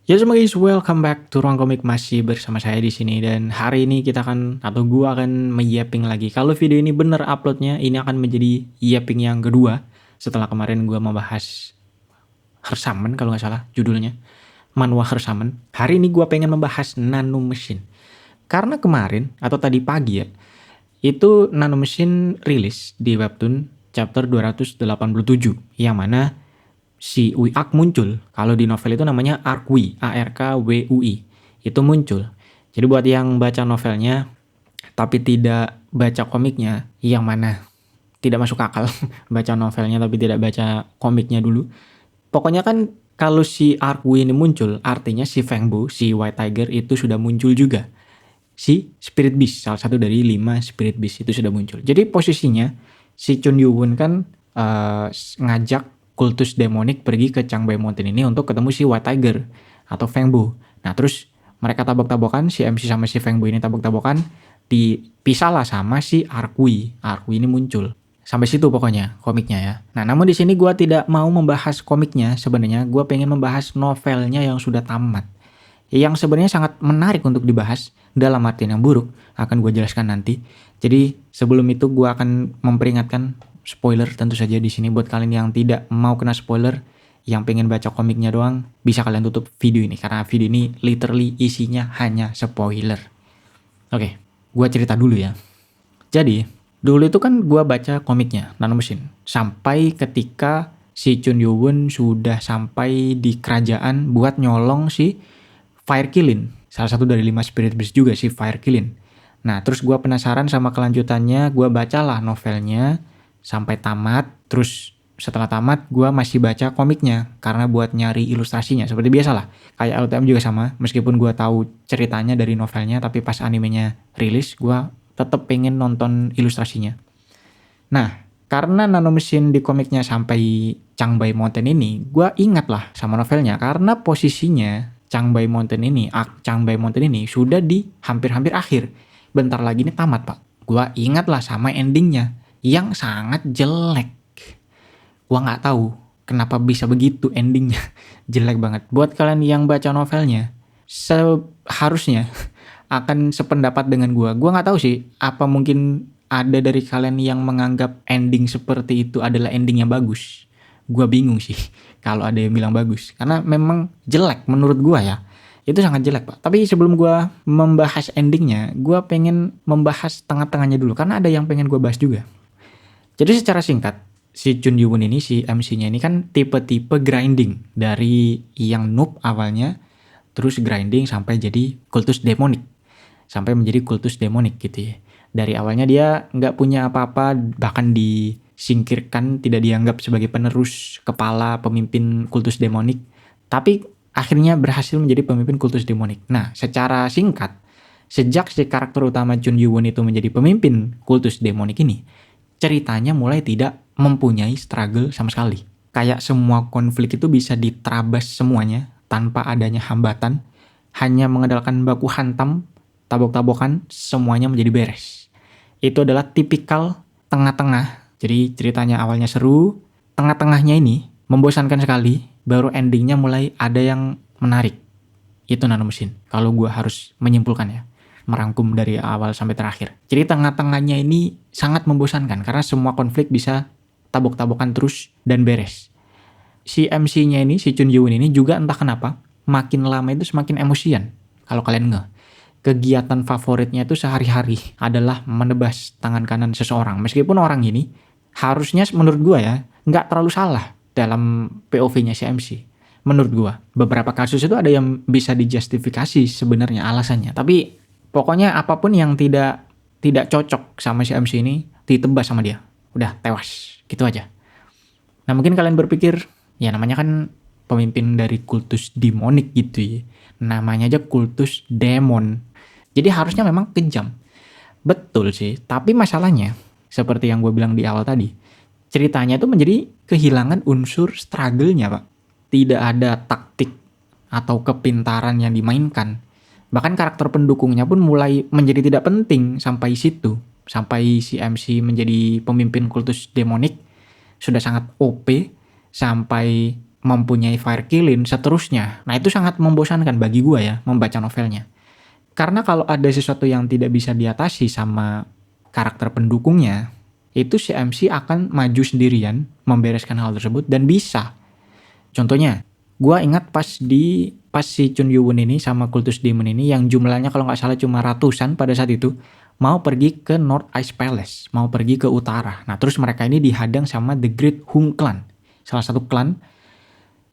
Ya semua guys, welcome back to Ruang Komik, masih bersama saya di sini, dan hari ini gua akan meyapping lagi. Kalau video ini bener uploadnya, ini akan menjadi yapping yang kedua setelah kemarin gua membahas Hersamen kalau nggak salah judulnya, Manhwa Hersamen. Hari ini gua pengen membahas Nano Machine. Karena kemarin atau tadi pagi ya, itu Nano Machine rilis di webtoon chapter 287 yang mana si Uiak muncul. Kalau di novel itu namanya Arkwui, ARKWUI. Itu muncul. Jadi buat yang baca novelnya tapi tidak baca komiknya, yang mana tidak masuk akal baca novelnya tapi tidak baca komiknya dulu. Pokoknya kan kalau si Arkwui ini muncul, artinya si Fengbo, si White Tiger itu sudah muncul juga. Si Spirit Beast, salah satu dari 5 Spirit Beast itu sudah muncul. Jadi posisinya si Chun Yoo-won kan ngajak kultus demonik pergi ke Changbai Mountain ini untuk ketemu si White Tiger atau Fengbo. Nah terus mereka tabok-tabokan, si MC sama si Fengbo ini tabok-tabokan, dipisah lah sama si Arkwui. Arkwui ini muncul. Sampai situ pokoknya komiknya ya. Nah namun di sini gue tidak mau membahas komiknya, sebenarnya gue pengen membahas novelnya yang sudah tamat. Yang sebenarnya sangat menarik untuk dibahas dalam artian yang buruk, akan gue jelaskan nanti. Jadi sebelum itu gue akan memperingatkan spoiler tentu saja di sini buat kalian yang tidak mau kena spoiler, yang pengen baca komiknya doang, bisa kalian tutup video ini karena video ini literally isinya hanya spoiler. Oke, gue cerita dulu ya. Jadi dulu itu kan gue baca komiknya Nano Machine sampai ketika si Chun Yoo-won sudah sampai di kerajaan buat nyolong si Fire Killin, salah satu dari 5 Spirit Beast juga si Fire Killin. Nah terus gue penasaran sama kelanjutannya, gue bacalah novelnya sampai tamat. Terus setelah tamat gue masih baca komiknya karena buat nyari ilustrasinya, seperti biasalah. Kayak LTM juga sama, meskipun gue tahu ceritanya dari novelnya, tapi pas animenya rilis gue tetap pengen nonton ilustrasinya. Nah karena Nano Machine di komiknya sampai Changbai Mountain ini, gue ingat lah sama novelnya karena posisinya Changbai Mountain ini sudah di hampir-hampir akhir. Bentar lagi ini tamat pak. Gua ingat lah sama endingnya yang sangat jelek. Gua nggak tahu kenapa bisa begitu endingnya. Jelek banget. Buat kalian yang baca novelnya, seharusnya akan sependapat dengan gua. Gua nggak tahu sih, apa mungkin ada dari kalian yang menganggap ending seperti itu adalah ending yang bagus. Gua bingung sih kalau ada yang bilang bagus, karena memang jelek menurut gua ya. Itu sangat jelek pak. Tapi sebelum gua membahas endingnya, gua pengen membahas tengah-tengahnya dulu karena ada yang pengen gua bahas juga. Jadi secara singkat, si Chun Yoo-won ini, si MC-nya ini kan tipe-tipe grinding dari yang noob awalnya, terus grinding sampai jadi kultus demonik, sampai menjadi kultus demonik gitu ya. Dari awalnya dia nggak punya apa-apa, bahkan disingkirkan, tidak dianggap sebagai penerus kepala pemimpin kultus demonik, tapi akhirnya berhasil menjadi pemimpin kultus demonik. Nah secara singkat, sejak si karakter utama Chun Yoo-won itu menjadi pemimpin kultus demonik ini, ceritanya mulai tidak mempunyai struggle sama sekali. Kayak semua konflik itu bisa diterabas semuanya tanpa adanya hambatan, hanya mengandalkan baku hantam, tabok-tabokan, semuanya menjadi beres. Itu adalah tipikal tengah-tengah. Jadi ceritanya awalnya seru, tengah-tengahnya ini membosankan sekali, baru endingnya mulai ada yang menarik. Itu Nano Machine, kalau gue harus menyimpulkan ya, merangkum dari awal sampai terakhir. Jadi tengah-tengahnya ini sangat membosankan karena semua konflik bisa tabok-tabokan terus dan beres. Si MC-nya ini, si Chun Yoo-won ini juga entah kenapa makin lama itu semakin emosian. Kalau kalian kegiatan favoritnya itu sehari-hari adalah menebas tangan kanan seseorang. Meskipun orang ini harusnya menurut gua ya nggak terlalu salah dalam POV-nya si MC. Menurut gua beberapa kasus itu ada yang bisa dijustifikasi sebenarnya alasannya. Tapi pokoknya apapun yang tidak cocok sama si MC ini ditebas sama dia. Udah tewas gitu aja. Nah mungkin kalian berpikir ya namanya kan pemimpin dari kultus demonik gitu ya. Namanya aja kultus demon. Jadi harusnya memang kejam. Betul sih, tapi masalahnya seperti yang gue bilang di awal tadi, ceritanya itu menjadi kehilangan unsur struggle-nya pak. Tidak ada taktik atau kepintaran yang dimainkan. Bahkan karakter pendukungnya pun mulai menjadi tidak penting sampai situ. Sampai si MC menjadi pemimpin kultus demonik sudah sangat OP, sampai mempunyai fire killing, seterusnya. Nah itu sangat membosankan bagi gue ya, membaca novelnya. Karena kalau ada sesuatu yang tidak bisa diatasi sama karakter pendukungnya, itu si MC akan maju sendirian membereskan hal tersebut dan bisa. Contohnya, gue ingat pas si Chun Yoo Won ini sama Cultus Demon ini yang jumlahnya kalau nggak salah cuma ratusan pada saat itu, mau pergi ke North Ice Palace, mau pergi ke utara. Nah terus mereka ini dihadang sama The Great Hung Clan, salah satu klan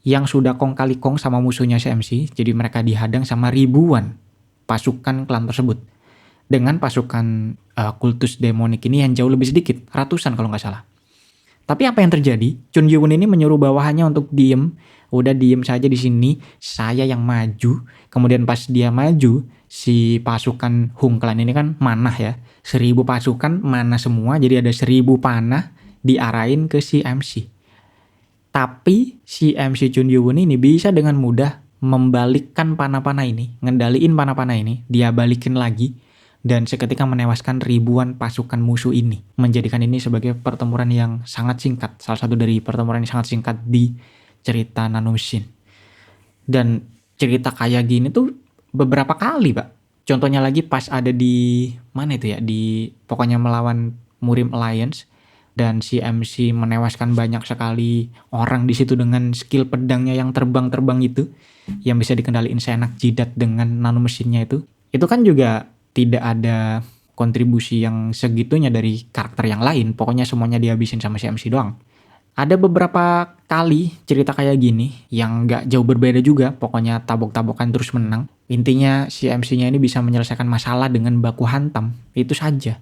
yang sudah kong kali kong sama musuhnya si MC, jadi mereka dihadang sama ribuan pasukan klan tersebut. Dengan pasukan kultus demonik ini yang jauh lebih sedikit, ratusan kalau nggak salah. Tapi apa yang terjadi? Chun Yoo Won ini menyuruh bawahannya untuk diem. Udah diem saja di sini, saya yang maju. Kemudian pas dia maju, si pasukan Hung Clan ini kan manah ya. 1000 pasukan manah semua, jadi ada 1000 panah diarahin ke si MC. Tapi si MC Chun Yoo Won ini bisa dengan mudah membalikkan panah-panah ini, ngendaliin panah-panah ini, dia balikin lagi. Dan seketika menewaskan ribuan pasukan musuh ini. Menjadikan ini sebagai pertempuran yang sangat singkat. Salah satu dari pertempuran yang sangat singkat di cerita Nanomachine. Dan cerita kayak gini tuh beberapa kali, Pak. Contohnya lagi pas ada di mana itu ya? Di pokoknya melawan Murim Alliance. Dan si MC menewaskan banyak sekali orang di situ dengan skill pedangnya yang terbang-terbang itu. Yang bisa dikendaliin seenak jidat dengan nanomachine-nya itu. Itu kan juga tidak ada kontribusi yang segitunya dari karakter yang lain. Pokoknya semuanya dihabisin sama si MC doang. Ada beberapa kali cerita kayak gini yang gak jauh berbeda juga. Pokoknya tabok-tabokan terus menang. Intinya si MC-nya ini bisa menyelesaikan masalah dengan baku hantam. Itu saja.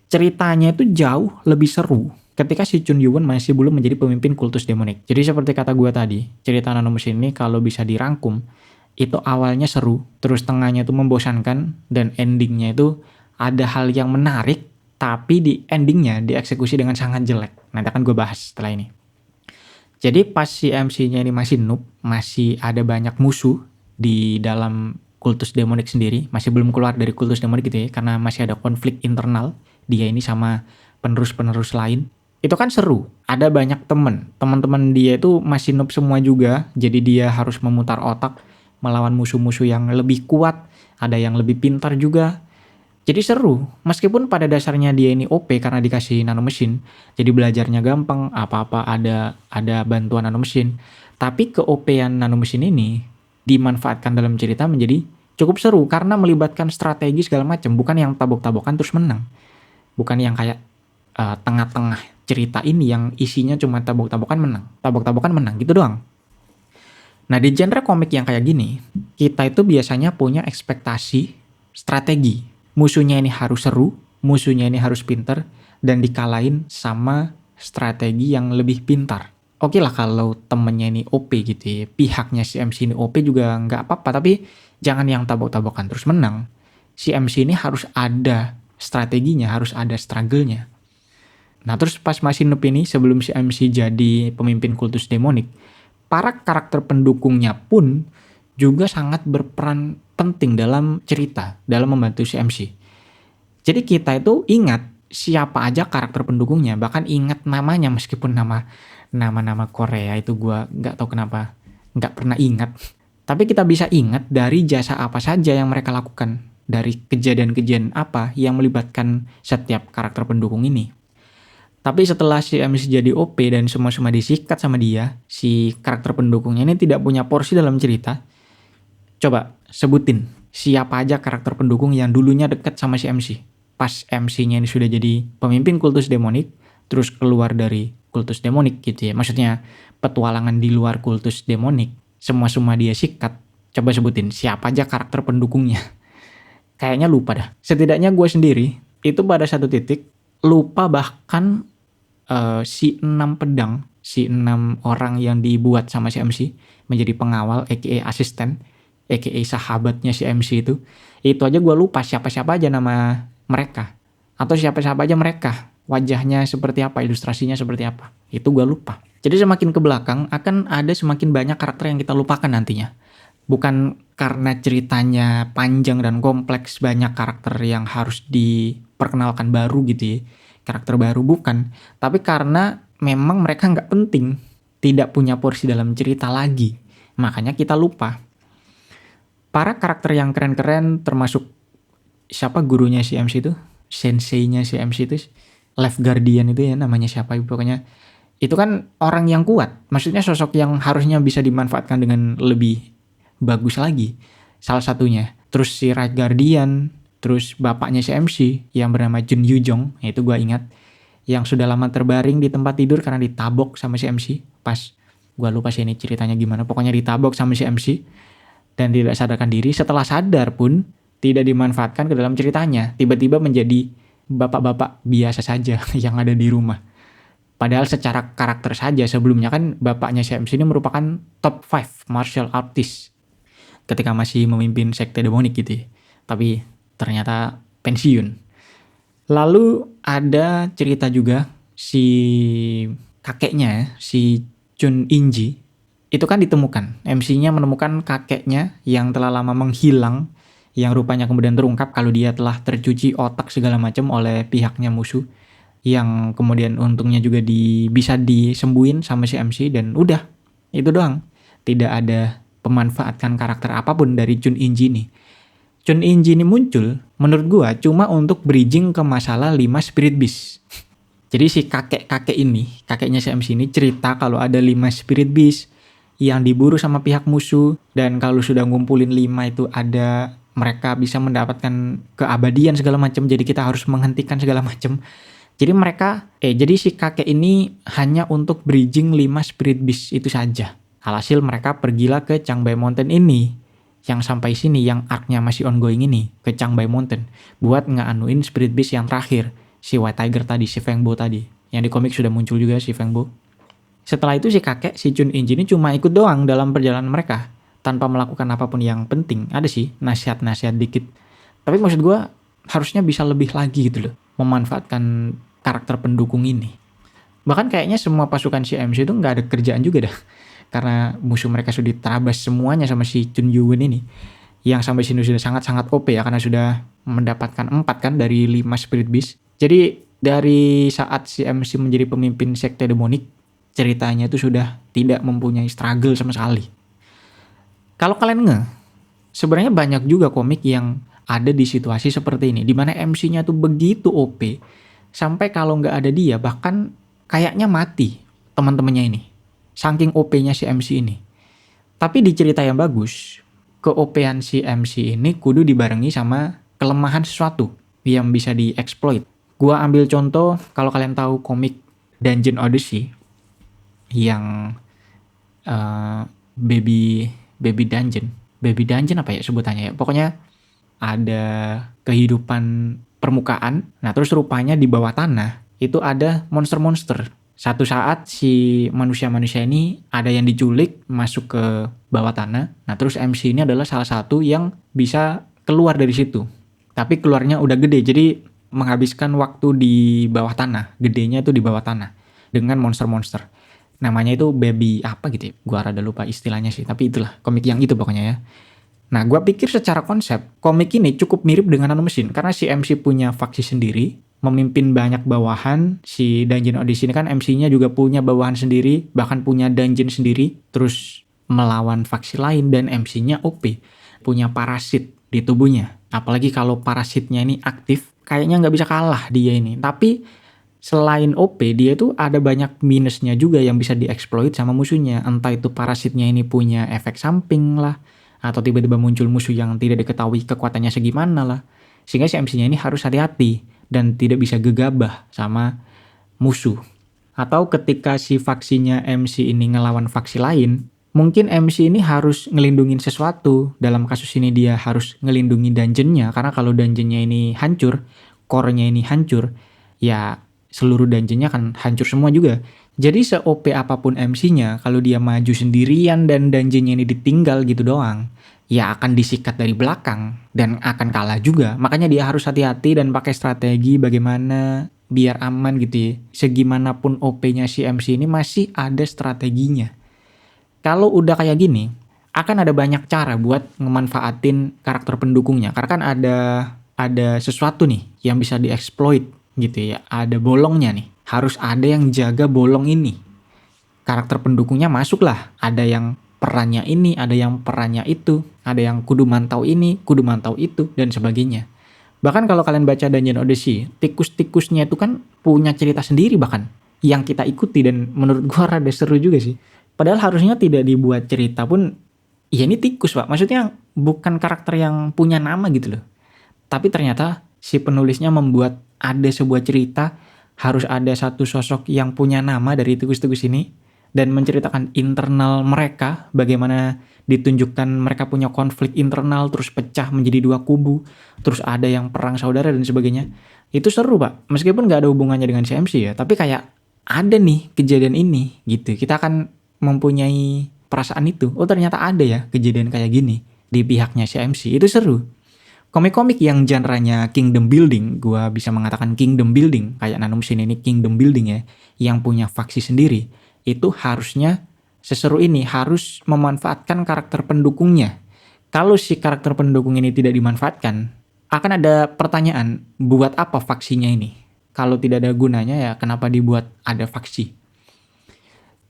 Ceritanya itu jauh lebih seru ketika si Chun Yoo Won masih belum menjadi pemimpin kultus demonik. Jadi seperti kata gue tadi, cerita Nanomachine ini kalau bisa dirangkum, itu awalnya seru, terus tengahnya itu membosankan, dan endingnya itu ada hal yang menarik, tapi di endingnya dieksekusi dengan sangat jelek. Nanti akan gue bahas setelah ini. Jadi pas si MC-nya ini masih noob, masih ada banyak musuh di dalam kultus demonik sendiri, masih belum keluar dari kultus demonik gitu ya, karena masih ada konflik internal, dia ini sama penerus-penerus lain. Itu kan seru, ada banyak teman-teman dia itu masih noob semua juga, jadi dia harus memutar otak, melawan musuh-musuh yang lebih kuat, ada yang lebih pintar juga. Jadi seru, meskipun pada dasarnya dia ini OP karena dikasih nanomachine, jadi belajarnya gampang, apa-apa ada bantuan nanomachine. Tapi ke-OP-an nanomachine ini dimanfaatkan dalam cerita menjadi cukup seru karena melibatkan strategi segala macam, bukan yang tabok-tabokan terus menang. Bukan yang kayak tengah-tengah cerita ini yang isinya cuma tabok-tabokan menang gitu doang. Nah di genre komik yang kayak gini, kita itu biasanya punya ekspektasi strategi. Musuhnya ini harus seru, musuhnya ini harus pintar, dan dikalahin sama strategi yang lebih pintar. Oke lah kalau temennya ini OP gitu ya, pihaknya si MC ini OP juga nggak apa-apa, tapi jangan yang tabok-tabokan terus menang. Si MC ini harus ada strateginya, harus ada struggle-nya. Nah terus pas masih noob ini, sebelum si MC jadi pemimpin kultus demonik, para karakter pendukungnya pun juga sangat berperan penting dalam cerita, dalam membantu si MC. Jadi kita itu ingat siapa aja karakter pendukungnya, bahkan ingat namanya meskipun nama-nama Korea itu gue nggak tahu kenapa nggak pernah ingat. Tapi kita bisa ingat dari jasa apa saja yang mereka lakukan, dari kejadian-kejadian apa yang melibatkan setiap karakter pendukung ini. Tapi setelah si MC jadi OP dan semua disikat sama dia, si karakter pendukungnya ini tidak punya porsi dalam cerita. Coba sebutin siapa aja karakter pendukung yang dulunya dekat sama si MC. Pas MC-nya ini sudah jadi pemimpin kultus demonik, terus keluar dari kultus demonik gitu ya. Maksudnya petualangan di luar kultus demonik, semua dia sikat. Coba sebutin siapa aja karakter pendukungnya. Kayaknya lupa dah. Setidaknya gue sendiri itu pada satu titik lupa bahkan si 6 pedang, si 6 orang yang dibuat sama si MC menjadi pengawal aka asisten, aka sahabatnya si MC itu aja gue lupa siapa-siapa aja nama mereka, atau siapa-siapa aja mereka, wajahnya seperti apa, ilustrasinya seperti apa, itu gue lupa. Jadi semakin ke belakang akan ada semakin banyak karakter yang kita lupakan nantinya. Bukan karena ceritanya panjang dan kompleks, banyak karakter yang harus diperkenalkan baru gitu ya, karakter baru, bukan. Tapi karena memang mereka nggak penting, tidak punya porsi dalam cerita lagi. Makanya kita lupa. Para karakter yang keren-keren termasuk siapa gurunya si MC itu? Sensei-nya si MC itu, Life Guardian itu ya namanya siapa pokoknya. Itu kan orang yang kuat. Maksudnya sosok yang harusnya bisa dimanfaatkan dengan lebih bagus lagi. Salah satunya. Terus si Right Guardian, terus bapaknya si MC yang bernama Jun Yujong, itu gue ingat, yang sudah lama terbaring di tempat tidur karena ditabok sama si MC. Pas gue lupa sih ini ceritanya gimana, pokoknya ditabok sama si MC dan tidak sadarkan diri. Setelah sadar pun tidak dimanfaatkan ke dalam ceritanya, tiba-tiba menjadi bapak-bapak biasa saja yang ada di rumah. Padahal secara karakter saja sebelumnya kan bapaknya si MC ini merupakan top 5 martial artist ketika masih memimpin sekte demonik gitu ya. Tapi ternyata pensiun. Lalu ada cerita juga si kakeknya, si Chun Inji, itu kan ditemukan. MC-nya menemukan kakeknya yang telah lama menghilang, yang rupanya kemudian terungkap kalau dia telah tercuci otak segala macam oleh pihaknya musuh, yang kemudian untungnya juga bisa disembuhin sama si MC, dan udah, itu doang. Tidak ada pemanfaatkan karakter apapun dari Chun Inji nih. Chun Inji ini muncul menurut gua cuma untuk bridging ke masalah 5 Spirit Beast. Jadi si kakek-kakek ini, kakeknya si MC ini cerita kalau ada 5 Spirit Beast yang diburu sama pihak musuh, dan kalau sudah ngumpulin 5 itu ada mereka bisa mendapatkan keabadian segala macam, jadi kita harus menghentikan segala macam. Jadi si kakek ini hanya untuk bridging 5 Spirit Beast itu saja. Alhasil mereka pergilah ke Changbai Mountain ini, yang sampai sini yang arc-nya masih ongoing ini, ke Changbai Mountain, buat ngeanuin Spirit Beast yang terakhir, si White Tiger tadi, si Feng Bo tadi, yang di komik sudah muncul juga si Feng Bo. Setelah itu si kakek, si Chun Inji ini cuma ikut doang dalam perjalanan mereka, tanpa melakukan apapun yang penting. Ada sih nasihat-nasihat dikit, tapi maksud gue harusnya bisa lebih lagi gitu loh, memanfaatkan karakter pendukung ini. Bahkan kayaknya semua pasukan si MC itu nggak ada kerjaan juga dah, karena musuh mereka sudah diterabas semuanya sama si Chun Yuwen ini, yang sampai sini sudah sangat-sangat OP ya, karena sudah mendapatkan 4 kan dari 5 Spirit Beast. Jadi dari saat si MC menjadi pemimpin sekte demonik, ceritanya itu sudah tidak mempunyai struggle sama sekali. Kalau kalian sebenarnya banyak juga komik yang ada di situasi seperti ini, dimana MC-nya tuh begitu OP, sampai kalau nggak ada dia bahkan kayaknya mati teman-temannya ini, saking OP-nya si MC ini. Tapi di cerita yang bagus, ke-OP-an si MC ini kudu dibarengi sama kelemahan sesuatu yang bisa dieksploit. Gua ambil contoh, kalau kalian tahu komik Dungeon Odyssey yang Baby Dungeon apa ya sebutannya ya, pokoknya ada kehidupan permukaan, nah terus rupanya di bawah tanah itu ada monster-monster. Satu saat si manusia-manusia ini ada yang diculik masuk ke bawah tanah, nah terus MC ini adalah salah satu yang bisa keluar dari situ, tapi keluarnya udah gede, jadi menghabiskan waktu di bawah tanah, gedenya itu di bawah tanah dengan monster-monster. Namanya itu baby apa gitu ya, gua rada lupa istilahnya sih, tapi itulah komik yang itu pokoknya ya. Nah gua pikir secara konsep komik ini cukup mirip dengan Nano Mesin, karena si MC punya faksi sendiri, memimpin banyak bawahan. Si Dungeon Odyssey ini kan MC-nya juga punya bawahan sendiri, bahkan punya dungeon sendiri, terus melawan faksi lain, dan MC-nya OP, punya parasit di tubuhnya. Apalagi kalau parasitnya ini aktif, kayaknya nggak bisa kalah dia ini. Tapi selain OP, dia itu ada banyak minusnya juga yang bisa dieksploit sama musuhnya. Entah itu parasitnya ini punya efek samping lah, atau tiba-tiba muncul musuh yang tidak diketahui kekuatannya segimana lah. Sehingga si MC-nya ini harus hati-hati dan tidak bisa gegabah sama musuh. Atau ketika si faksinya MC ini ngelawan faksi lain, mungkin MC ini harus ngelindungin sesuatu. Dalam kasus ini dia harus ngelindungi dungeonnya, karena kalau dungeonnya ini hancur, core-nya ini hancur, ya seluruh dungeonnya kan hancur semua juga. Jadi se-OP apapun MC-nya, kalau dia maju sendirian dan dungeonnya ini ditinggal gitu doang, ya akan disikat dari belakang dan akan kalah juga. Makanya dia harus hati-hati dan pakai strategi bagaimana biar aman gitu ya. Segimanapun OP-nya si MC ini masih ada strateginya. Kalau udah kayak gini, akan ada banyak cara buat ngemanfaatin karakter pendukungnya. Karena kan ada sesuatu nih yang bisa dieksploit gitu ya. Ada bolongnya nih. Harus ada yang jaga bolong ini. karakter pendukungnya masuk lah. Ada yang perannya ini, ada yang perannya itu, ada yang kudu mantau ini, kudu mantau itu, dan sebagainya. Bahkan kalau kalian baca Dungeon Odyssey, tikus-tikusnya itu kan punya cerita sendiri bahkan yang kita ikuti, dan menurut gua rada seru juga sih. Padahal harusnya tidak dibuat cerita pun, ya ini tikus pak, maksudnya bukan karakter yang punya nama gitu loh. Tapi ternyata si penulisnya membuat ada sebuah cerita, harus ada satu sosok yang punya nama dari tikus-tikus ini, dan menceritakan internal mereka, bagaimana ditunjukkan mereka punya konflik internal, terus pecah menjadi dua kubu, terus ada yang perang saudara dan sebagainya. Itu seru pak, meskipun gak ada hubungannya dengan CMC ya, tapi kayak ada nih kejadian ini gitu. Kita akan mempunyai perasaan itu, oh ternyata ada ya kejadian kayak gini di pihaknya CMC, itu seru. Komik-komik yang genre-nya kingdom building, gua bisa mengatakan kingdom building, kayak Nanomachine ini kingdom building ya, yang punya faksi sendiri, itu harusnya seseru ini, harus memanfaatkan karakter pendukungnya. Kalau si karakter pendukung ini tidak dimanfaatkan, akan ada pertanyaan, buat apa faksinya ini? Kalau tidak ada gunanya ya kenapa dibuat ada faksi?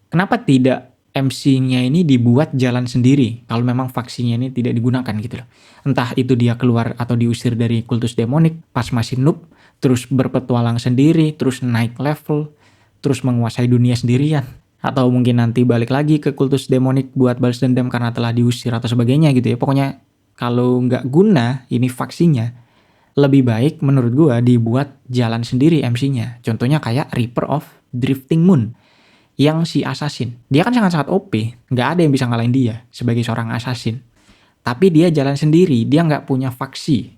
Kenapa tidak MC-nya ini dibuat jalan sendiri kalau memang faksinya ini tidak digunakan gitu loh. Entah itu dia keluar atau diusir dari kultus demonik pas masih noob, terus berpetualang sendiri, terus naik level, terus menguasai dunia sendirian. Atau mungkin nanti balik lagi ke kultus demonik buat balas dendam karena telah diusir atau sebagainya gitu ya. Pokoknya kalau nggak guna ini faksinya, lebih baik menurut gua dibuat jalan sendiri MC-nya. Contohnya kayak Reaper of Drifting Moon yang si assassin. Dia kan sangat-sangat OP, nggak ada yang bisa ngalahin dia sebagai seorang assassin. Tapi dia jalan sendiri, dia nggak punya faksi.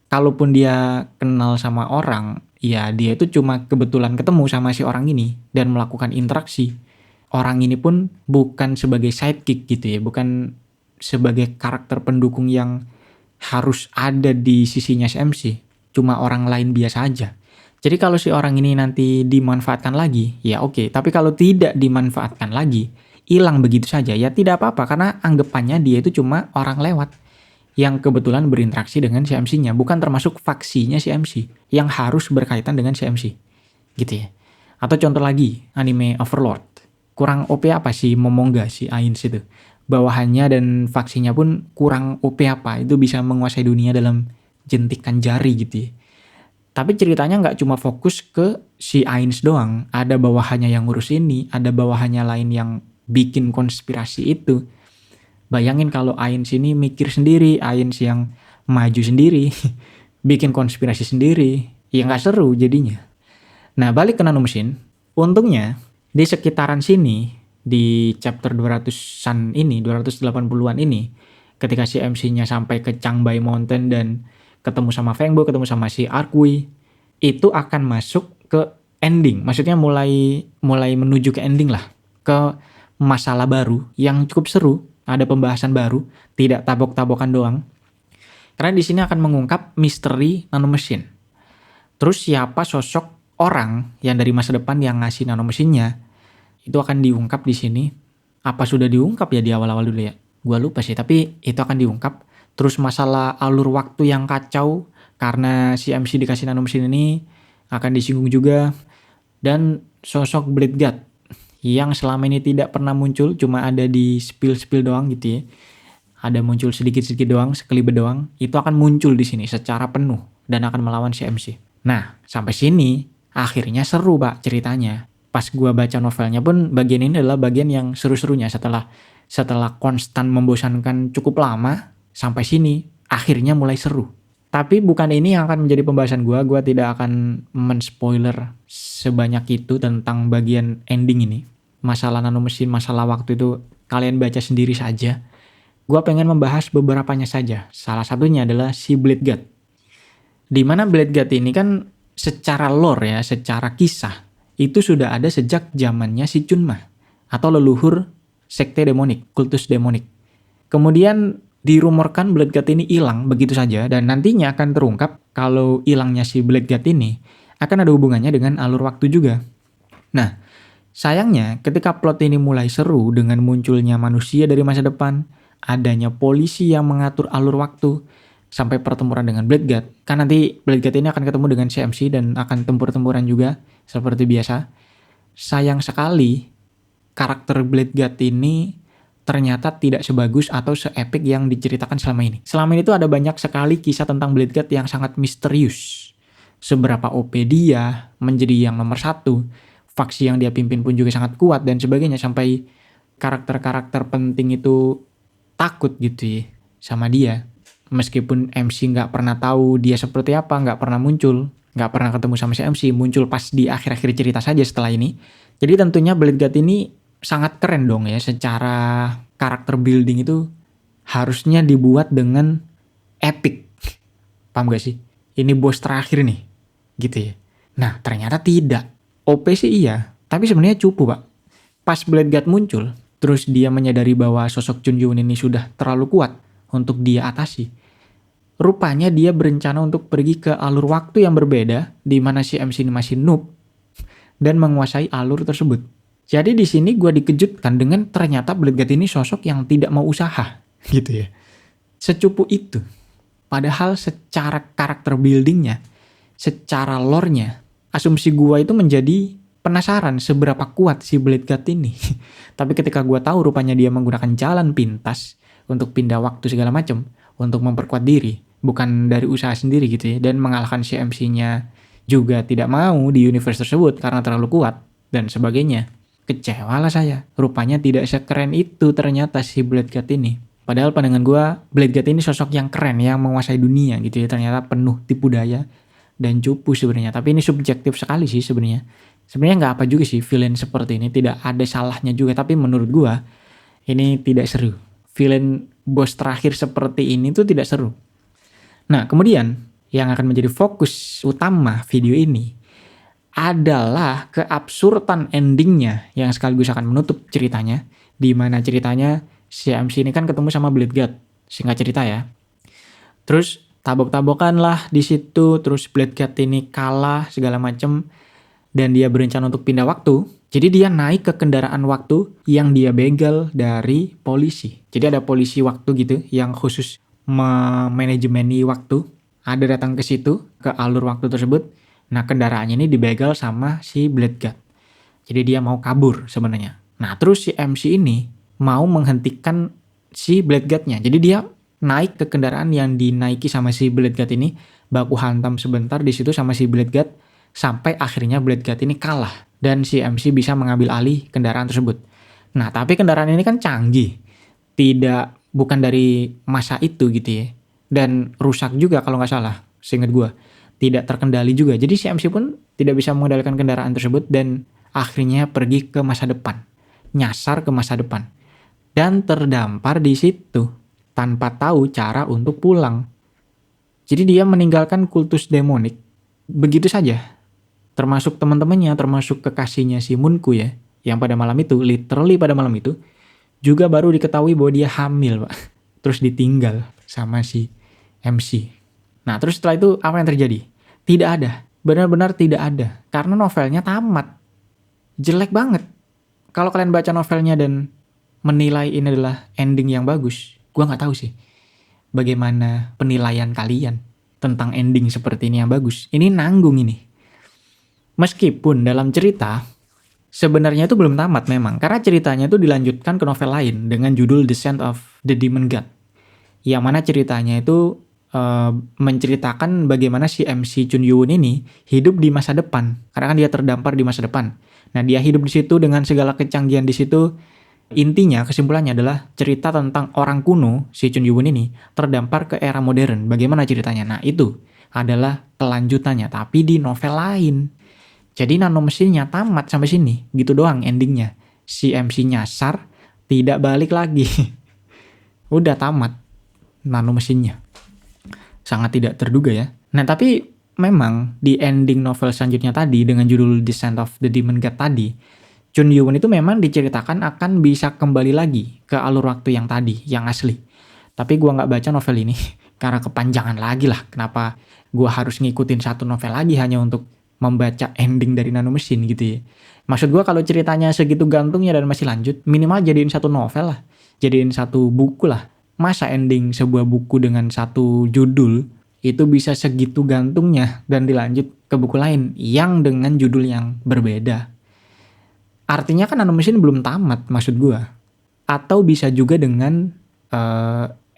Kalaupun dia kenal sama orang, ya dia itu cuma kebetulan ketemu sama si orang ini dan melakukan interaksi. Orang ini pun bukan sebagai sidekick gitu ya, bukan sebagai karakter pendukung yang harus ada di sisinya si MC. Cuma orang lain biasa aja. Jadi kalau si orang ini nanti dimanfaatkan lagi, ya oke. Tapi kalau tidak dimanfaatkan lagi, hilang begitu saja, ya tidak apa-apa. Karena anggapannya dia itu cuma orang lewat yang kebetulan berinteraksi dengan si MC-nya. Bukan termasuk faksinya si MC yang harus berkaitan dengan si MC. Gitu ya. Atau contoh lagi, anime Overlord. Kurang OP apa sih Momonga, si Ainz itu. Bawahannya dan faksinya pun kurang OP apa. Itu bisa menguasai dunia dalam jentikan jari gitu ya. Tapi ceritanya nggak cuma fokus ke si Ainz doang. Ada bawahannya yang ngurus ini, ada bawahannya lain yang bikin konspirasi itu. Bayangin kalau Ainz ini mikir sendiri, Ainz yang maju sendiri, bikin konspirasi sendiri, ya nggak seru jadinya. Nah balik ke Nanomachine, untungnya di sekitaran sini, di chapter 200-an ini, 280-an ini, ketika si MC-nya sampai ke Changbai Mountain dan ketemu sama Fengbo, ketemu sama si Arkui, itu akan masuk ke ending. Maksudnya mulai menuju ke ending lah. Ke masalah baru yang cukup seru. Ada pembahasan baru, tidak tabok-tabokan doang. Karena di sini akan mengungkap misteri Nanomachine. Terus siapa sosok orang yang dari masa depan yang ngasih Nanomachine-nya, itu akan diungkap di sini. Apa sudah diungkap ya di awal-awal dulu ya? Gua lupa sih, tapi itu akan diungkap. Terus masalah alur waktu yang kacau karena si MC dikasih Nanomachine ini akan disinggung juga. Dan sosok Blade God yang selama ini tidak pernah muncul, cuma ada di spill-spill doang gitu ya. Ada muncul sedikit-sedikit doang, sekelibet doang. Itu akan muncul di sini secara penuh dan akan melawan si MC. Nah, sampai sini akhirnya seru pak ceritanya. Pas gua baca novelnya pun bagian ini adalah bagian yang seru-serunya setelah konstan membosankan cukup lama. Sampai sini, akhirnya mulai seru. Tapi bukan ini yang akan menjadi pembahasan gue tidak akan men-spoiler sebanyak itu tentang bagian ending ini. Masalah Nanomachine, masalah waktu itu, kalian baca sendiri saja. Gue pengen membahas beberapanya saja. Salah satunya adalah si Blade God. Dimana Blade God ini kan secara lore ya, secara kisah, itu sudah ada sejak zamannya si Chunma. Atau leluhur sekte demonik, kultus demonik. Kemudian dirumorkan Blade God ini hilang begitu saja dan nantinya akan terungkap kalau hilangnya si Blade God ini akan ada hubungannya dengan alur waktu juga. Nah, sayangnya ketika plot ini mulai seru dengan munculnya manusia dari masa depan, adanya polisi yang mengatur alur waktu, sampai pertempuran dengan Blade God. Kan nanti Blade God ini akan ketemu dengan CMC dan akan tempur-tempuran juga seperti biasa. Sayang sekali karakter Blade God ini ternyata tidak sebagus atau seepik yang diceritakan selama ini. Selama ini tuh ada banyak sekali kisah tentang Blade God yang sangat misterius. Seberapa OP dia, menjadi yang nomor satu, faksi yang dia pimpin pun juga sangat kuat dan sebagainya, sampai karakter-karakter penting itu takut gitu ya sama dia. Meskipun MC nggak pernah tahu dia seperti apa, nggak pernah muncul, nggak pernah ketemu sama si MC, muncul pas di akhir-akhir cerita saja setelah ini. Jadi tentunya Blade God ini sangat keren dong ya, secara karakter building itu harusnya dibuat dengan epic. Paham gak sih? Ini bos terakhir nih, gitu ya. Nah ternyata tidak. OP sih iya, tapi sebenarnya cupu pak. Pas Blade God muncul, terus dia menyadari bahwa sosok Chun Yun ini sudah terlalu kuat untuk dia atasi. Rupanya dia berencana untuk pergi ke alur waktu yang berbeda, di mana si MC ini masih noob dan menguasai alur tersebut. Jadi di sini gue dikejutkan dengan ternyata Blade God ini sosok yang tidak mau usaha, gitu ya. Secupu itu. Padahal secara karakter buildingnya, secara lore-nya, asumsi gue itu menjadi penasaran seberapa kuat si Blade God ini. Tapi ketika gue tahu rupanya dia menggunakan jalan pintas untuk pindah waktu segala macam, untuk memperkuat diri, bukan dari usaha sendiri gitu ya, dan mengalahkan si MC-nya juga tidak mau di universe tersebut karena terlalu kuat dan sebagainya. Kecewa lah saya. Rupanya tidak sekeren itu ternyata si Blade God ini. Padahal pandangan gue, Blade God ini sosok yang keren, yang menguasai dunia gitu ya. Ternyata penuh tipu daya dan cupu sebenarnya. Tapi ini subjektif sekali sih sebenarnya. Sebenarnya nggak apa juga sih villain seperti ini. Tidak ada salahnya juga. Tapi menurut gue, ini tidak seru. Villain bos terakhir seperti ini tuh tidak seru. Nah kemudian, yang akan menjadi fokus utama video ini adalah keabsurdan endingnya yang sekaligus akan menutup ceritanya, di mana ceritanya si MC ini kan ketemu sama Blade God, singkat cerita ya. Terus tabok-tabokan lah di situ, terus Blade God ini kalah segala macem dan dia berencana untuk pindah waktu. Jadi dia naik ke kendaraan waktu yang dia begal dari polisi. Jadi ada polisi waktu gitu yang khusus memanajemeni waktu. Ada datang ke situ, ke alur waktu tersebut. Nah kendaraannya ini dibegal sama si Blade God. Jadi dia mau kabur sebenarnya. Nah terus si MC ini mau menghentikan si Blade God-nya. Jadi dia naik ke kendaraan yang dinaiki sama si Blade God ini, baku hantam sebentar di situ sama si Blade God, sampai akhirnya Blade God ini kalah. Dan si MC bisa mengambil alih kendaraan tersebut. Nah tapi kendaraan ini kan canggih. Bukan dari masa itu gitu ya. Dan rusak juga kalau nggak salah, seingat gue. Tidak terkendali juga. Jadi si MC pun tidak bisa mengendalikan kendaraan tersebut dan akhirnya pergi ke masa depan. Nyasar ke masa depan. Dan terdampar di situ tanpa tahu cara untuk pulang. Jadi dia meninggalkan kultus demonik begitu saja. Termasuk teman-temannya, termasuk kekasihnya si Munku ya, yang pada malam itu, literally pada malam itu, juga baru diketahui bahwa dia hamil, Pak. Terus ditinggal sama si MC. Nah terus setelah itu apa yang terjadi? Tidak ada. Benar-benar tidak ada. Karena novelnya tamat. Jelek banget. Kalau kalian baca novelnya dan menilai ini adalah ending yang bagus, gue gak tahu sih bagaimana penilaian kalian tentang ending seperti ini yang bagus. Ini nanggung ini. Meskipun dalam cerita sebenarnya itu belum tamat memang. Karena ceritanya itu dilanjutkan ke novel lain dengan judul Descent of the Demon God. Yang mana ceritanya itu menceritakan bagaimana si MC Chun Yun ini hidup di masa depan, karena kan dia terdampar di masa depan. Nah dia hidup di situ dengan segala kecanggihan di situ. Intinya kesimpulannya adalah cerita tentang orang kuno si Chun Yun ini terdampar ke era modern. Bagaimana ceritanya? Nah itu adalah kelanjutannya tapi di novel lain. Jadi nanomesinnya tamat sampai sini, gitu doang endingnya. Si MC nyasar, tidak balik lagi. Udah tamat nanomesinnya. Sangat tidak terduga ya. Nah tapi memang di ending novel selanjutnya tadi dengan judul Descent of the Demon God tadi, Chun Yun itu memang diceritakan akan bisa kembali lagi ke alur waktu yang tadi, yang asli. Tapi gue gak baca novel ini karena kepanjangan lagi lah. Kenapa gue harus ngikutin satu novel lagi hanya untuk membaca ending dari nanomesin gitu ya. Maksud gue kalau ceritanya segitu gantungnya dan masih lanjut, minimal jadiin satu novel lah. Jadiin satu buku lah. Masa ending sebuah buku dengan satu judul itu bisa segitu gantungnya dan dilanjut ke buku lain yang dengan judul yang berbeda. Artinya kan Nanomachine belum tamat maksud gua. Atau bisa juga dengan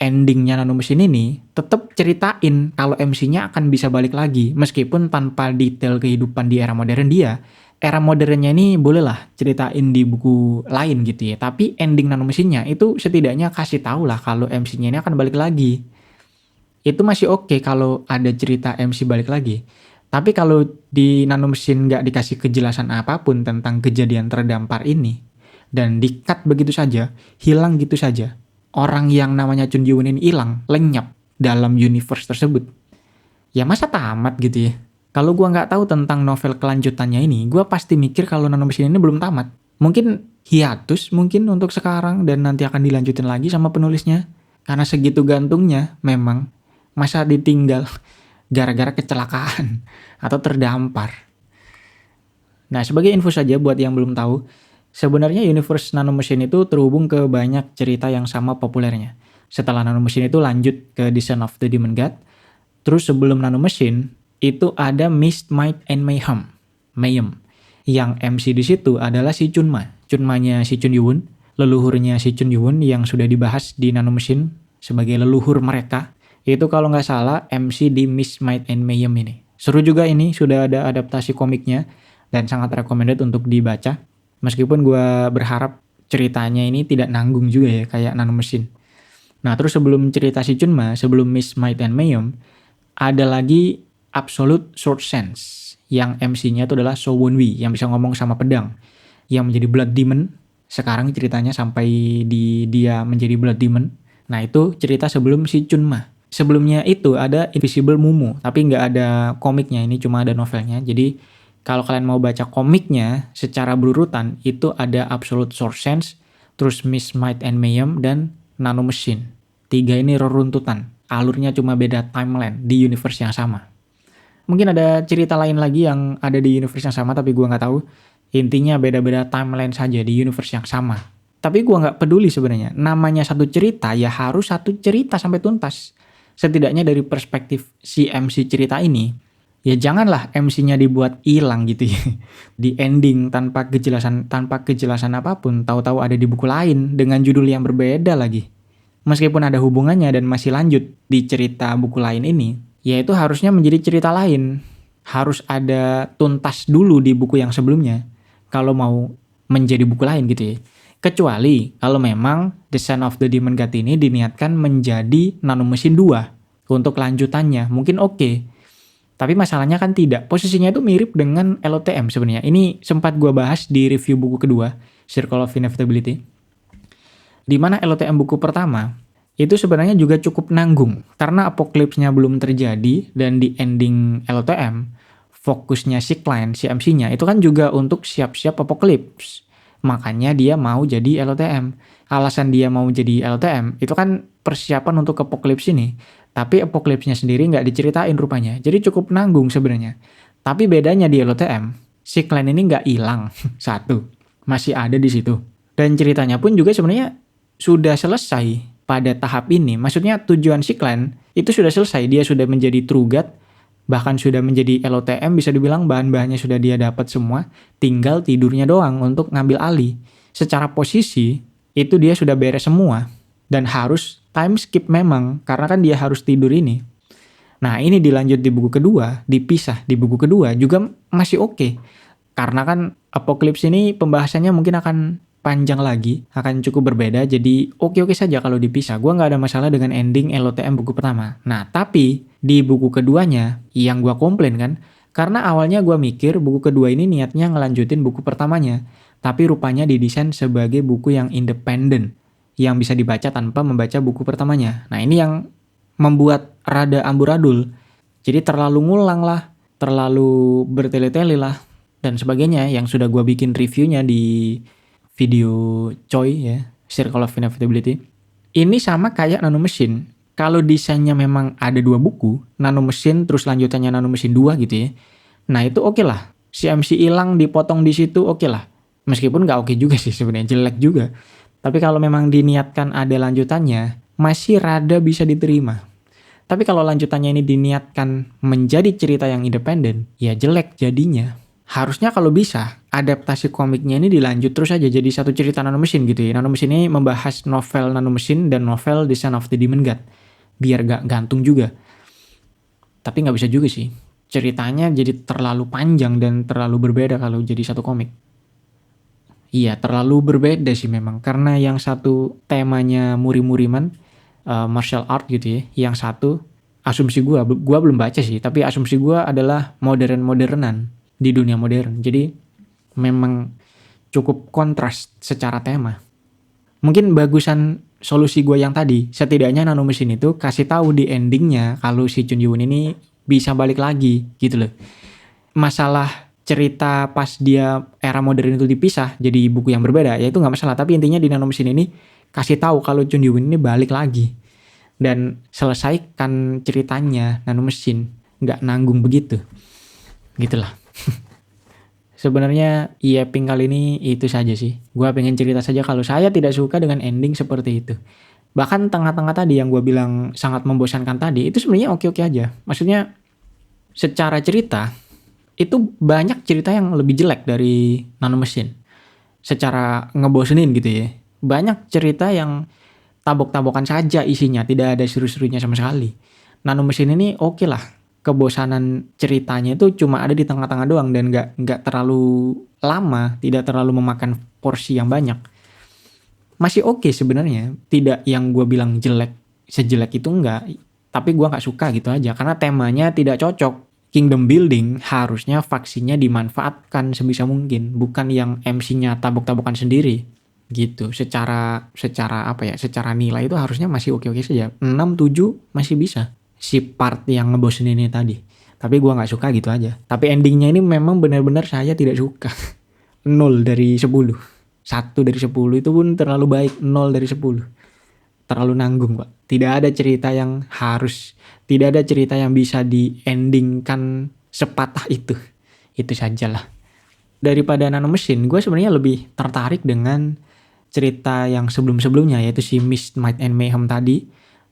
endingnya Nanomachine ini tetap ceritain kalau MC-nya akan bisa balik lagi meskipun tanpa detail kehidupan di era modern dia. Era modernnya ini bolehlah ceritain di buku lain gitu ya. Tapi ending Nanomachine-nya itu setidaknya kasih tahu lah kalau MC-nya ini akan balik lagi. Itu masih oke kalau ada cerita MC balik lagi. Tapi kalau di Nanomachine nggak dikasih kejelasan apapun tentang kejadian terdampar ini, dan di-cut begitu saja, hilang gitu saja, orang yang namanya Chun Ji-won ini hilang, lenyap dalam universe tersebut. Ya masa tamat gitu ya. Kalau gua nggak tahu tentang novel kelanjutannya ini, gua pasti mikir kalau Nanomachine ini belum tamat. Mungkin hiatus mungkin untuk sekarang dan nanti akan dilanjutin lagi sama penulisnya. Karena segitu gantungnya memang, masa ditinggal gara-gara kecelakaan atau terdampar. Nah, sebagai info saja buat yang belum tahu, sebenarnya universe Nanomachine itu terhubung ke banyak cerita yang sama populernya. Setelah Nanomachine itu lanjut ke Descent of the Demon God. Terus sebelum Nanomachine itu ada Mist, Might, and Mayhem. Yang MC di situ adalah si Chunma. Chunmanya si Chun Ji-won, leluhurnya si Chun Ji-won yang sudah dibahas di Nanomachine sebagai leluhur mereka. Itu kalau nggak salah MC di Mist, Might, and Mayhem ini. Seru juga ini, sudah ada adaptasi komiknya dan sangat recommended untuk dibaca. Meskipun gue berharap ceritanya ini tidak nanggung juga ya kayak Nanomachine. Nah terus sebelum cerita si Chunma, sebelum Mist, Might, and Mayhem, ada lagi Absolute Sword Sense yang MC-nya itu adalah So Won-wi yang bisa ngomong sama pedang, yang menjadi Blood Demon. Sekarang ceritanya sampai dia menjadi Blood Demon. Nah itu cerita sebelum si Chunma. Sebelumnya itu ada Invisible Mumu, tapi nggak ada komiknya, ini cuma ada novelnya. Jadi kalau kalian mau baca komiknya secara berurutan, itu ada Absolute Sword Sense, terus Mist, Might, and Mayhem, dan Nanomachine. 3 ini reruntutan, alurnya cuma beda timeline di universe yang sama. Mungkin ada cerita lain lagi yang ada di universe yang sama tapi gue nggak tahu. Intinya beda-beda timeline saja di universe yang sama. Tapi gue nggak peduli sebenarnya. Namanya satu cerita ya harus satu cerita sampai tuntas. Setidaknya dari perspektif si MC cerita ini, ya janganlah MC-nya dibuat hilang gitu ya. Di ending tanpa kejelasan apapun, tahu-tahu ada di buku lain dengan judul yang berbeda lagi. Meskipun ada hubungannya dan masih lanjut di cerita buku lain ini, ya itu harusnya menjadi cerita lain. Harus ada tuntas dulu di buku yang sebelumnya kalau mau menjadi buku lain gitu ya. Kecuali kalau memang Descent of the Demon God ini diniatkan menjadi Nanomachine 2 untuk lanjutannya, mungkin oke. Tapi masalahnya kan tidak. Posisinya itu mirip dengan LOTM sebenarnya. Ini sempat gue bahas di review buku kedua, Circle of Inevitability. Di mana LOTM buku pertama itu sebenarnya juga cukup nanggung karena apokalipsnya belum terjadi dan di ending LOTM fokusnya si client, si MC-nya itu kan juga untuk siap-siap apokalips. Makanya dia mau jadi LOTM. Alasan dia mau jadi LOTM itu kan persiapan untuk apokalips ini. Tapi apokalipsnya sendiri nggak diceritain rupanya. Jadi cukup nanggung sebenarnya. Tapi bedanya di LOTM, si client ini nggak hilang. Satu, masih ada di situ. Dan ceritanya pun juga sebenarnya sudah selesai pada tahap ini. Maksudnya tujuan si client itu sudah selesai. Dia sudah menjadi true god, bahkan sudah menjadi LOTM, bisa dibilang bahan-bahannya sudah dia dapat semua, tinggal tidurnya doang untuk ngambil alih. Secara posisi, itu dia sudah beres semua, dan harus time skip memang, karena kan dia harus tidur ini. Nah ini dilanjut di buku kedua, dipisah di buku kedua juga masih oke. Karena kan Apocalypse ini pembahasannya mungkin akan panjang lagi, akan cukup berbeda, jadi oke-oke saja kalau dipisah. Gue gak ada masalah dengan ending LOTM buku pertama. Nah, tapi di buku keduanya, yang gue komplain kan, karena awalnya gue mikir buku kedua ini niatnya ngelanjutin buku pertamanya, tapi rupanya didesain sebagai buku yang independen, yang bisa dibaca tanpa membaca buku pertamanya. Nah, ini yang membuat rada amburadul. Jadi terlalu ngulang lah, terlalu bertele-tele lah, dan sebagainya, yang sudah gue bikin reviewnya di video Choi ya, Circle of Inevitability. Ini sama kayak Nanomachine. Kalau desainnya memang ada 2 buku, Nanomachine terus lanjutannya Nanomachine 2 gitu ya. Nah itu oke lah. Si MC hilang dipotong di situ oke lah. Meskipun nggak oke juga sih sebenarnya, jelek juga. Tapi kalau memang diniatkan ada lanjutannya, masih rada bisa diterima. Tapi kalau lanjutannya ini diniatkan menjadi cerita yang independen, ya jelek jadinya. Harusnya kalau bisa, adaptasi komiknya ini dilanjut terus aja jadi satu cerita Nanomesin gitu ya. Nanomesin ini membahas novel Nanomesin dan novel The Son of the Demon God. Biar gak gantung juga. Tapi gak bisa juga sih. Ceritanya jadi terlalu panjang dan terlalu berbeda kalau jadi satu komik. Iya, terlalu berbeda sih memang. Karena yang satu temanya muri-muriman, martial art gitu ya. Yang satu, asumsi gua belum baca sih, tapi asumsi gua adalah modern-modernan di dunia modern. Jadi memang cukup kontras secara tema. Mungkin bagusan solusi gue yang tadi, setidaknya Nanomesin itu kasih tahu di endingnya kalau si Chun Yuun ini bisa balik lagi gitu loh. Masalah cerita pas dia era modern itu dipisah jadi buku yang berbeda, ya itu nggak masalah. Tapi intinya di Nanomesin ini kasih tahu kalau Chun Yuun ini balik lagi dan selesaikan ceritanya Nanomesin, nggak nanggung begitu, gitulah. Sebenarnya Yeping kali ini itu saja sih. Gua pengen cerita saja kalau saya tidak suka dengan ending seperti itu. Bahkan tengah-tengah tadi yang gua bilang sangat membosankan tadi, itu sebenarnya oke-oke aja. Maksudnya secara cerita, itu banyak cerita yang lebih jelek dari Nanomesin. Secara ngebosenin gitu ya. Banyak cerita yang tabok-tabokan saja isinya, tidak ada seru-serunya sama sekali. Nanomesin ini oke lah. Kebosanan ceritanya itu cuma ada di tengah-tengah doang dan nggak terlalu lama, tidak terlalu memakan porsi yang banyak. Masih oke sebenarnya, tidak yang gue bilang jelek, sejelek itu enggak, tapi gue nggak suka gitu aja karena temanya tidak cocok. Kingdom building harusnya faksinya dimanfaatkan sebisa mungkin, bukan yang MC-nya tabok-tabokan sendiri gitu. Secara apa ya, secara nilai itu harusnya masih oke-oke saja. 6, 7 masih bisa. Si part yang ngebosenin ini tadi. Tapi gue gak suka gitu aja. Tapi endingnya ini memang benar-benar saya tidak suka. 0 dari 10. 1 dari 10 itu pun terlalu baik. 0 dari 10. Terlalu nanggung Pak. Tidak ada cerita yang harus. Tidak ada cerita yang bisa di-endingkan sepatah itu. Itu sajalah. Daripada Nanomesin, gue sebenarnya lebih tertarik dengan cerita yang sebelum-sebelumnya, yaitu si Mist, Might and Mayhem tadi.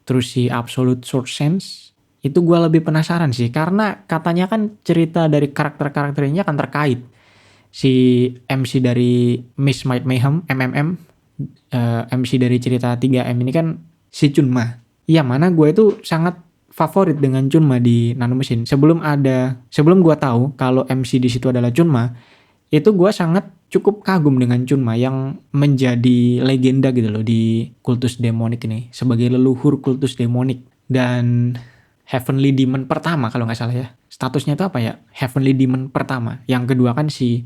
Terus si Absolute Sword Sense, itu gue lebih penasaran sih. Karena katanya kan cerita dari karakter-karakternya akan terkait. Si MC dari Mist, Might, Mayhem, MMM, MC dari cerita 3M ini kan si Chunma. Iya, mana gue itu sangat favorit dengan Chunma di Nanomesin. Sebelum gue tahu kalau MC di situ adalah Chunma, itu gue sangat cukup kagum dengan Chunma yang menjadi legenda gitu loh di kultus demonik ini. Sebagai leluhur kultus demonik. Dan Heavenly Demon pertama kalau gak salah ya. Statusnya itu apa ya? Heavenly Demon pertama. Yang kedua kan si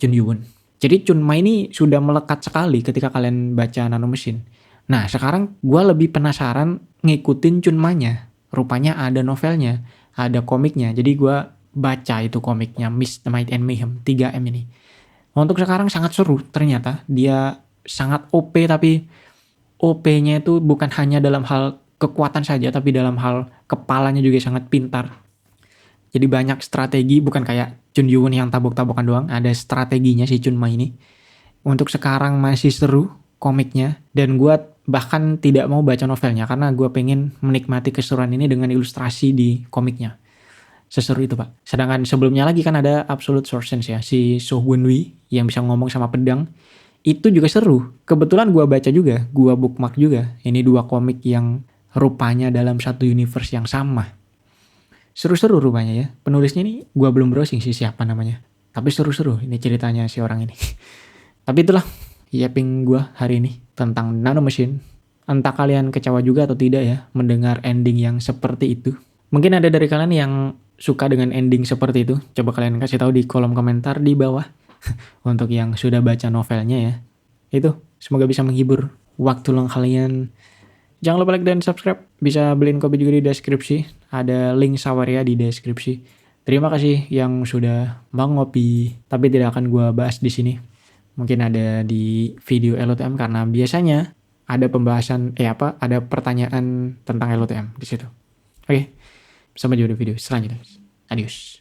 Chun Yuun. Jadi Chunma ini sudah melekat sekali ketika kalian baca Nanomesin. Nah sekarang gue lebih penasaran ngikutin Chunmanya. Rupanya ada novelnya, ada komiknya. Jadi gue baca itu komiknya Mist, Might and Mayhem 3M ini. Untuk sekarang sangat seru ternyata. Dia sangat OP tapi OP-nya itu bukan hanya dalam hal kekuatan saja tapi dalam hal kepalanya juga sangat pintar. Jadi banyak strategi, bukan kayak Chun Yuun yang tabok-tabokan doang, ada strateginya si Chunma ini. Untuk sekarang masih seru komiknya dan gue bahkan tidak mau baca novelnya karena gue pengen menikmati keseruan ini dengan ilustrasi di komiknya. Seseru itu Pak. Sedangkan sebelumnya lagi kan ada Absolute Sword Sense ya. Si So Won-wi yang bisa ngomong sama pedang. Itu juga seru. Kebetulan gue baca juga. Gue bookmark juga. Ini 2 komik yang rupanya dalam satu universe yang sama. Seru-seru rupanya ya. Penulisnya ini gue belum browsing sih siapa namanya. Tapi seru-seru ini ceritanya si orang ini. Tapi itulah Yeping gue hari ini tentang Nanomesin. Entah kalian kecewa juga atau tidak ya mendengar ending yang seperti itu. Mungkin ada dari kalian yang suka dengan ending seperti itu. Coba kalian kasih tahu di kolom komentar di bawah. Untuk yang sudah baca novelnya ya. Itu semoga bisa menghibur waktu luang kalian. Jangan lupa like dan subscribe. Bisa beliin kopi juga di deskripsi. Ada link Saweria di deskripsi. Terima kasih yang sudah mau ngopi. Tapi tidak akan gue bahas di sini. Mungkin ada di video LOTM karena biasanya ada pembahasan ada pertanyaan tentang LOTM di situ. Oke. Sampai jumpa di video selanjutnya. Adios.